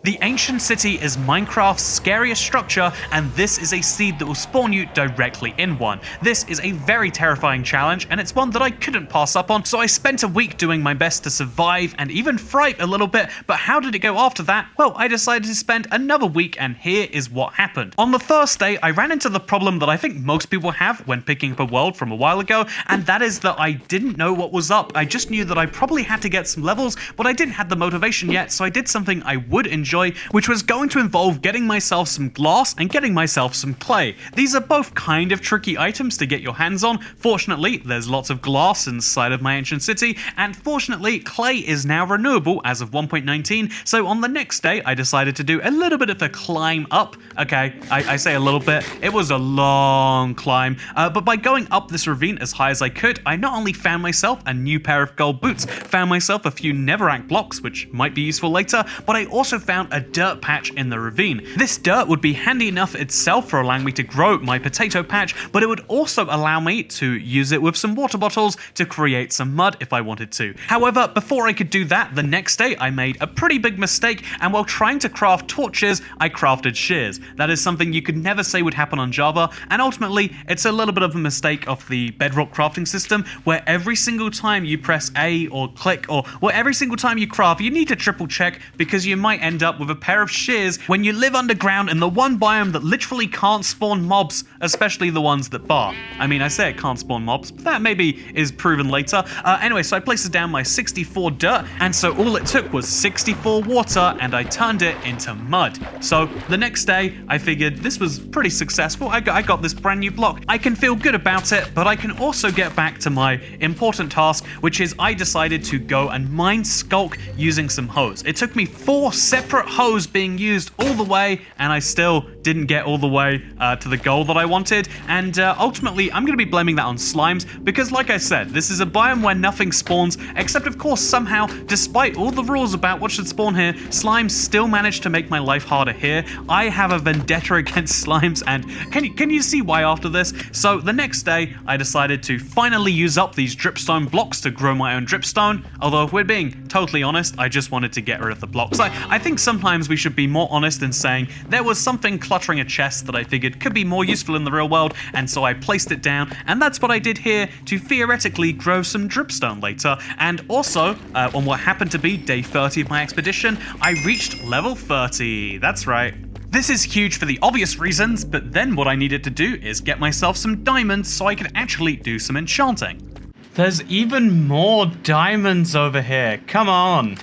The Ancient City is Minecraft's scariest structure, and this is a seed that will spawn you directly in one. This is a very terrifying challenge, and it's one that I couldn't pass up on, so I spent a week doing my best to survive and even thrive a little bit, but how did it go after that? Well, I decided to spend another week, and here is what happened. On the first day, I ran into the problem that I think most people have when picking up a world from a while ago, and that is that I didn't know what was up. I just knew that I probably had to get some levels, but I didn't have the motivation yet, so I did something I would enjoy, which was going to involve getting myself some glass and getting myself some clay. These are both kind of tricky items to get your hands on. Fortunately, there's lots of glass inside of my ancient city, and fortunately, clay is now renewable as of 1.19, so on the next day, I decided to do a little bit of a climb up. Okay, I say a little bit, it was a long climb, but by going up this ravine as high as I could, I not only found myself a new pair of gold boots, found myself a few netherrack blocks, which might be useful later, but I also found a dirt patch in the ravine. This dirt would be handy enough itself for allowing me to grow my potato patch, but it would also allow me to use it with some water bottles to create some mud if I wanted to. However, before I could do that, the next day I made a pretty big mistake, and while trying to craft torches, I crafted shears. That is something you could never say would happen on Java, and ultimately, it's a little bit of a mistake of the Bedrock crafting system, where every single time you press A or click, or every single time you craft, you need to triple check, because you might end up with a pair of shears when you live underground in the one biome that literally can't spawn mobs, especially the ones that bark. I mean, I say it can't spawn mobs, but that maybe is proven later. Anyway, so I placed down my 64 dirt, and so all it took was 64 water, and I turned it into mud. So the next day, I figured this was pretty successful. I got this brand new block. I can feel good about it, but I can also get back to my important task, which is I decided to go and mine skulk using some hose. It took me 4 separate hose being used all the way, and I still didn't get all the way to the goal that I wanted, and ultimately I'm going to be blaming that on slimes, because like I said, this is a biome where nothing spawns, except of course somehow, despite all the rules about what should spawn here, slimes still manage to make my life harder here. I have a vendetta against slimes, and can you see why after this? So the next day, I decided to finally use up these dripstone blocks to grow my own dripstone, although if we're being totally honest, I just wanted to get rid of the blocks. I think sometimes we should be more honest in saying there was something cluttering a chest that I figured could be more useful in the real world, and so I placed it down, and that's what I did here to theoretically grow some dripstone later. And also, on what happened to be day 30 of my expedition, I reached level 30. That's right. This is huge for the obvious reasons, but then what I needed to do is get myself some diamonds so I could actually do some enchanting. There's even more diamonds over here. Come on.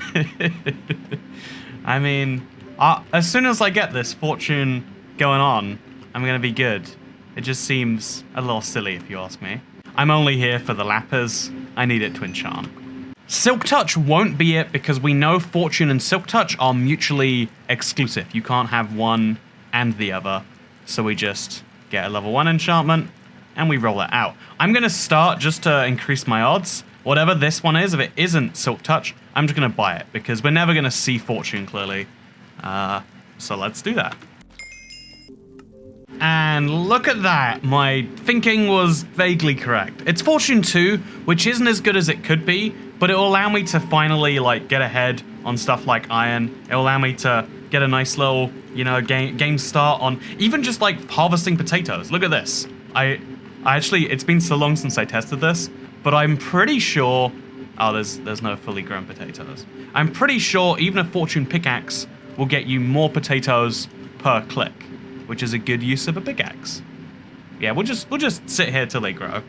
I mean, as soon as I get this fortune going on, I'm gonna be good. It just seems a little silly if you ask me. I'm only here for the lapis. I need it to enchant. Silk Touch won't be it, because we know Fortune and Silk Touch are mutually exclusive. You can't have one and the other. So we just get a level 1 enchantment and we roll it out. I'm going to start just to increase my odds. Whatever this one is, if it isn't Silk Touch, I'm just going to buy it, because we're never going to see Fortune clearly. So let's do that. And look at that, my thinking was vaguely correct. It's Fortune 2, which isn't as good as it could be, but it will allow me to finally get ahead on stuff like iron. It will allow me to get a nice little, game start on even just harvesting potatoes. Look at this. I actually, it's been so long since I tested this, but I'm pretty sure, there's no fully grown potatoes. I'm pretty sure even a Fortune pickaxe will get you more potatoes per click, which is a good use of a pickaxe. Yeah, we'll just sit here till they grow.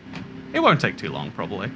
It won't take too long, probably.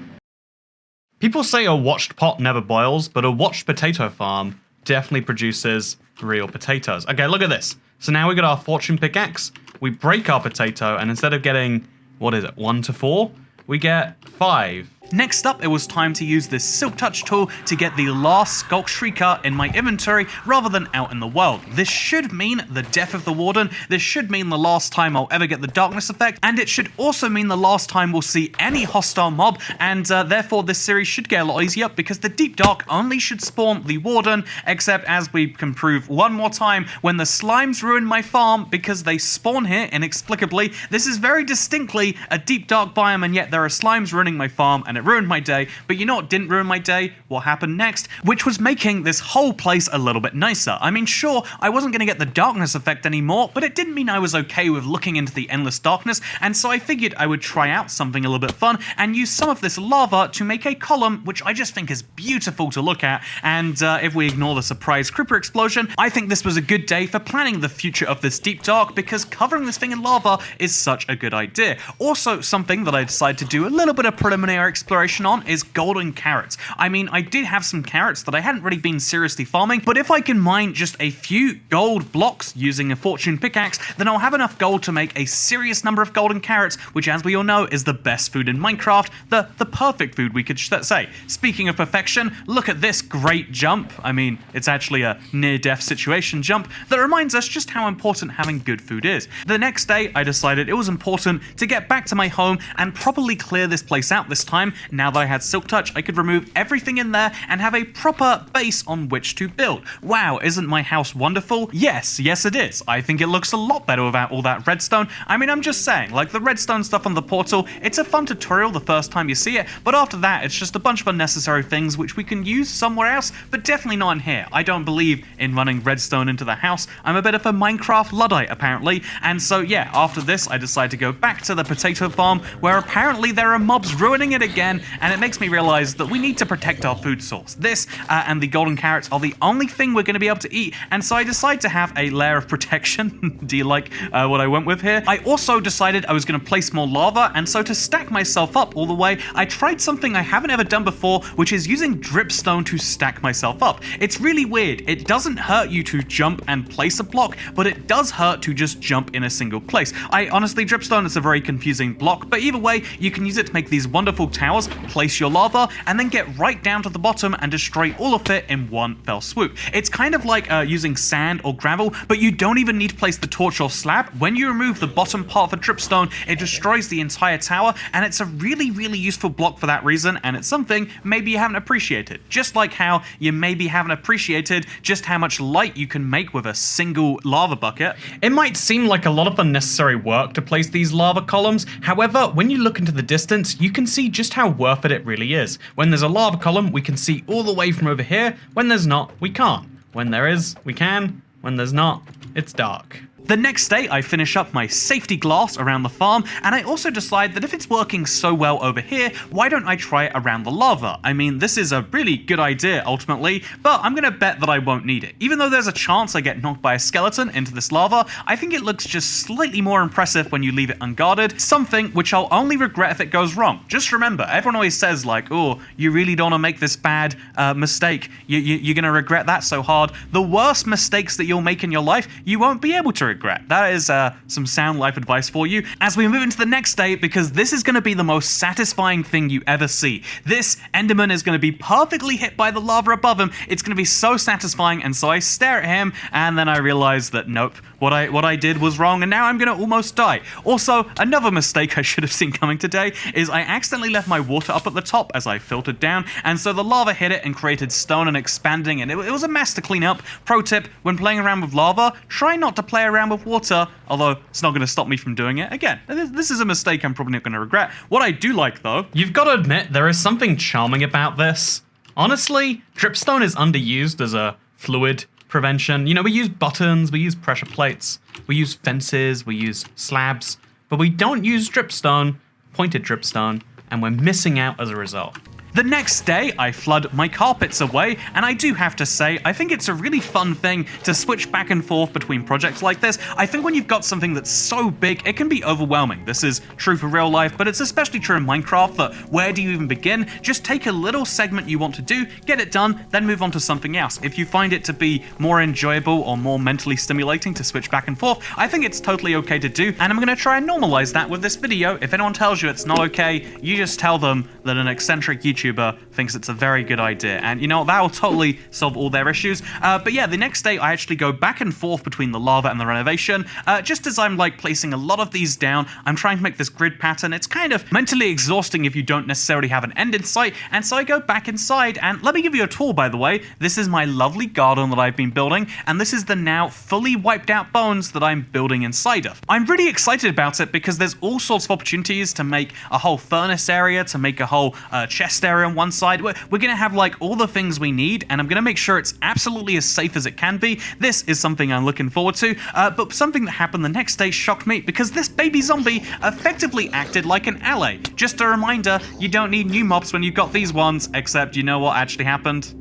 People say a watched pot never boils, but a watched potato farm definitely produces real potatoes. Okay, look at this. So now we got our Fortune pickaxe, we break our potato, and instead of getting, 1 to 4, we get 5. Next up, it was time to use this Silk Touch tool to get the last Skulk Shrieker in my inventory rather than out in the world. This should mean the death of the Warden, this should mean the last time I'll ever get the Darkness effect, and it should also mean the last time we'll see any hostile mob, and therefore this series should get a lot easier, because the Deep Dark only should spawn the Warden, except as we can prove one more time, when the slimes ruin my farm because they spawn here inexplicably. This is very distinctly a Deep Dark biome, and yet there are slimes ruining my farm, and it it ruined my day. But you know what didn't ruin my day? What happened next? Which was making this whole place a little bit nicer. I mean, sure, I wasn't going to get the darkness effect anymore, but it didn't mean I was okay with looking into the endless darkness, and so I figured I would try out something a little bit fun and use some of this lava to make a column, which I just think is beautiful to look at. And if we ignore the surprise creeper explosion, I think this was a good day for planning the future of this deep dark, because covering this thing in lava is such a good idea. Also, something that I decided to do a little bit of preliminary exploration on is golden carrots. I mean, I did have some carrots that I hadn't really been seriously farming, but if I can mine just a few gold blocks using a fortune pickaxe, then I'll have enough gold to make a serious number of golden carrots, which, as we all know, is the best food in Minecraft, the perfect food, we could say. Speaking of perfection, look at this great jump. I mean, it's actually a near-death situation jump that reminds us just how important having good food is. The next day, I decided it was important to get back to my home and properly clear this place out this time. Now that I had Silk Touch, I could remove everything in there and have a proper base on which to build. Wow, isn't my house wonderful? Yes, it is. I think it looks a lot better without all that redstone. I mean, I'm just saying, like the redstone stuff on the portal, it's a fun tutorial the first time you see it, but after that, it's just a bunch of unnecessary things which we can use somewhere else, but definitely not in here. I don't believe in running redstone into the house. I'm a bit of a Minecraft Luddite, apparently, and so yeah, after this, I decided to go back to the potato farm, where apparently there are mobs ruining it again, and it makes me realize that we need to protect our food source. This and the golden carrots are the only thing we're going to be able to eat, and so I decided to have a layer of protection. Do you like what I went with here? I also decided I was going to place more lava, and so to stack myself up all the way, I tried something I haven't ever done before, which is using dripstone to stack myself up. It's really weird. It doesn't hurt you to jump and place a block, but it does hurt to just jump in a single place. Honestly, dripstone is a very confusing block, but either way, you can use it to make these wonderful towers, place your lava, and then get right down to the bottom and destroy all of it in one fell swoop. It's kind of like using sand or gravel, but you don't even need to place the torch or slab. When you remove the bottom part of a dripstone, it destroys the entire tower, and it's a really, really useful block for that reason, and it's something maybe you haven't appreciated. Just like how you maybe haven't appreciated just how much light you can make with a single lava bucket. It might seem like a lot of unnecessary work to place these lava columns. However, when you look into the distance, you can see just how worth it really is. When there's a lava column, we can see all the way from over here. When there's not, we can't. When there is, we can. When there's not, it's dark. The next day, I finish up my safety glass around the farm, and I also decide that if it's working so well over here, why don't I try it around the lava? I mean, this is a really good idea, ultimately, but I'm gonna bet that I won't need it. Even though there's a chance I get knocked by a skeleton into this lava, I think it looks just slightly more impressive when you leave it unguarded, something which I'll only regret if it goes wrong. Just remember, everyone always says like, oh, you really don't wanna make this bad mistake. You're gonna regret that so hard. The worst mistakes that you'll make in your life, you won't be able to regret. That is some sound life advice for you as we move into the next day, because this is going to be the most satisfying thing you ever see. This Enderman is going to be perfectly hit by the lava above him. It's going to be so satisfying, and so I stare at him, and then I realize that nope, what I did was wrong, and now I'm going to almost die. Also, another mistake I should have seen coming today is I accidentally left my water up at the top as I filtered down, and so the lava hit it and created stone and expanding, and it was a mess to clean up. Pro tip, when playing around with lava, try not to play around with water, although it's not going to stop me from doing it. Again, this is a mistake I'm probably not going to regret. What I do like, though, you've got to admit, there is something charming about this. Honestly, dripstone is underused as a fluid prevention. You know, we use buttons, we use pressure plates, we use fences, we use slabs, but we don't use dripstone, pointed dripstone, and we're missing out as a result. The next day, I flood my carpets away, and I do have to say, I think it's a really fun thing to switch back and forth between projects like this. I think when you've got something that's so big, it can be overwhelming. This is true for real life, but it's especially true in Minecraft that where do you even begin? Just take a little segment you want to do, get it done, then move on to something else. If you find it to be more enjoyable or more mentally stimulating to switch back and forth, I think it's totally okay to do, and I'm going to try and normalize that with this video. If anyone tells you it's not okay, you just tell them that an eccentric YouTuber YouTuber thinks it's a very good idea. And you know what, that will totally solve all their issues. But yeah, the next day I actually go back and forth between the lava and the renovation. Just as I'm like placing a lot of these down, I'm trying to make this grid pattern. It's kind of mentally exhausting if you don't necessarily have an end in sight. And so I go back inside, and let me give you a tour, by the way. This is my lovely garden that I've been building, and this is the now fully wiped out bones that I'm building inside of. I'm really excited about it because there's all sorts of opportunities to make a whole furnace area, to make a whole chest area on one side. We're gonna have like all the things we need, and I'm gonna make sure it's absolutely as safe as it can be. This is something I'm looking forward to, but something that happened the next day shocked me because this baby zombie effectively acted like an ally. Just a reminder, you don't need new mobs when you've got these ones, except you know what actually happened?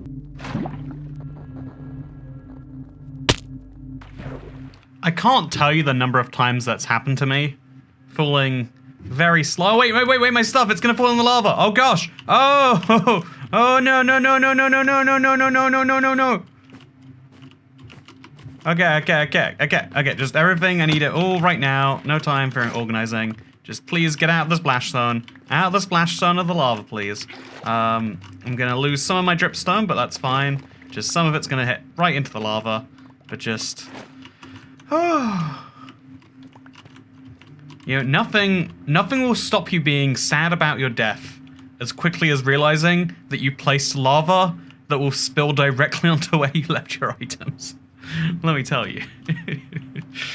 I can't tell you the number of times that's happened to me. Falling very slow. Wait, my stuff, it's gonna fall in the lava. Oh gosh. Oh, oh no. Okay, just everything, I need it all right now. No time for organizing. Just please get out of the splash zone. Out of the splash zone of the lava, please. I'm gonna lose some of my dripstone, but that's fine. Just some of it's gonna hit right into the lava. But just... You know, nothing will stop you being sad about your death as quickly as realizing that you placed lava that will spill directly onto where you left your items. Let me tell you.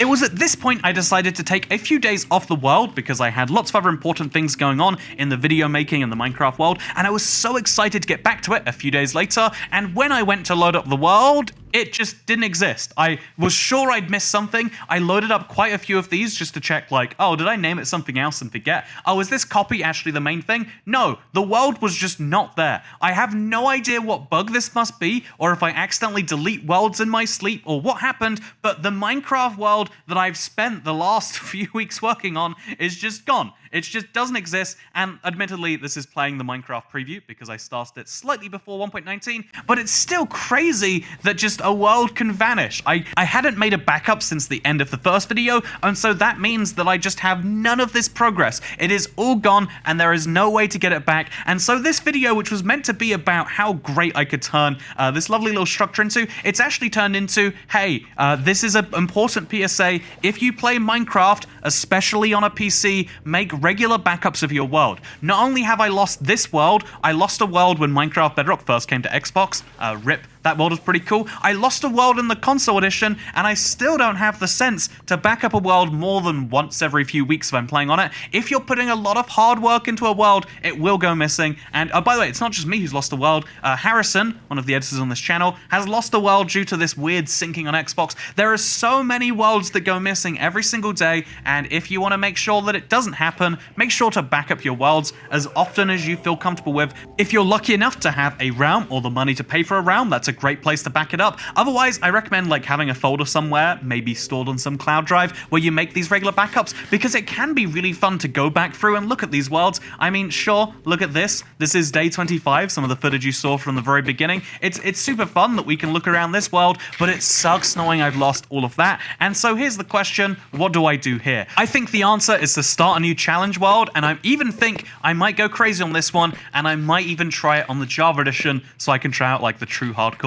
It was at this point I decided to take a few days off the world because I had lots of other important things going on in the video making and the Minecraft world, and I was so excited to get back to it a few days later, and when I went to load up the world, it just didn't exist. I was sure I'd missed something. I loaded up quite a few of these just to check, like, oh, did I name it something else and forget? Oh, is this copy actually the main thing? No, the world was just not there. I have no idea what bug this must be, or if I accidentally delete worlds in my sleep, or what happened, but the Minecraft world that I've spent the last few weeks working on is just gone. It just doesn't exist, and admittedly, this is playing the Minecraft preview because I started it slightly before 1.19, but it's still crazy that just a world can vanish. I hadn't made a backup since the end of the first video, and so that means that I just have none of this progress. It is all gone, and there is no way to get it back, and so this video, which was meant to be about how great I could turn this lovely little structure into, it's actually turned into, hey, this is an important PSA. If you play Minecraft, especially on a PC, make regular backups of your world. Not only have I lost this world, I lost a world when Minecraft Bedrock first came to Xbox. RIP. That world was pretty cool. I lost a world in the console edition, and I still don't have the sense to back up a world more than once every few weeks if I'm playing on it. If you're putting a lot of hard work into a world, it will go missing. And by the way, it's not just me who's lost a world. Harrison, one of the editors on this channel, has lost a world due to this weird syncing on Xbox. There are so many worlds that go missing every single day, and if you want to make sure that it doesn't happen, make sure to back up your worlds as often as you feel comfortable with. If you're lucky enough to have a realm or the money to pay for a realm, that's a great place to back it up. Otherwise, I recommend like having a folder somewhere, maybe stored on some cloud drive, where you make these regular backups, because it can be really fun to go back through and look at these worlds. I mean, sure, look at this. This is day 25, some of the footage you saw from the very beginning. It's super fun that we can look around this world, but it sucks knowing I've lost all of that. And so here's the question, what do I do here? I think the answer is to start a new challenge world, and I even think I might go crazy on this one, and I might even try it on the Java edition so I can try out like the true hardcore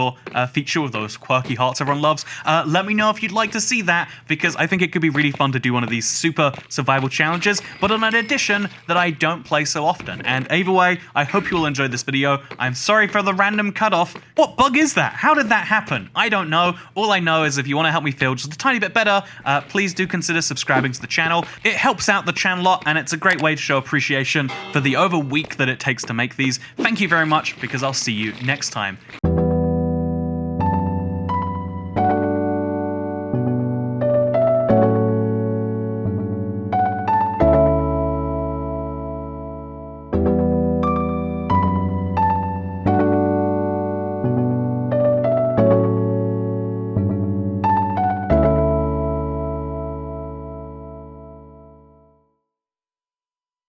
feature with those quirky hearts everyone loves. Let me know if you'd like to see that, because I think it could be really fun to do one of these super survival challenges, but on an edition that I don't play so often. And either way, I hope you will enjoy this video. I'm sorry for the random cutoff. What bug is that? How did that happen? I don't know. All I know is if you want to help me feel just a tiny bit better, please do consider subscribing to the channel. It helps out the channel a lot, and it's a great way to show appreciation for the over week that it takes to make these. Thank you very much, because I'll see you next time.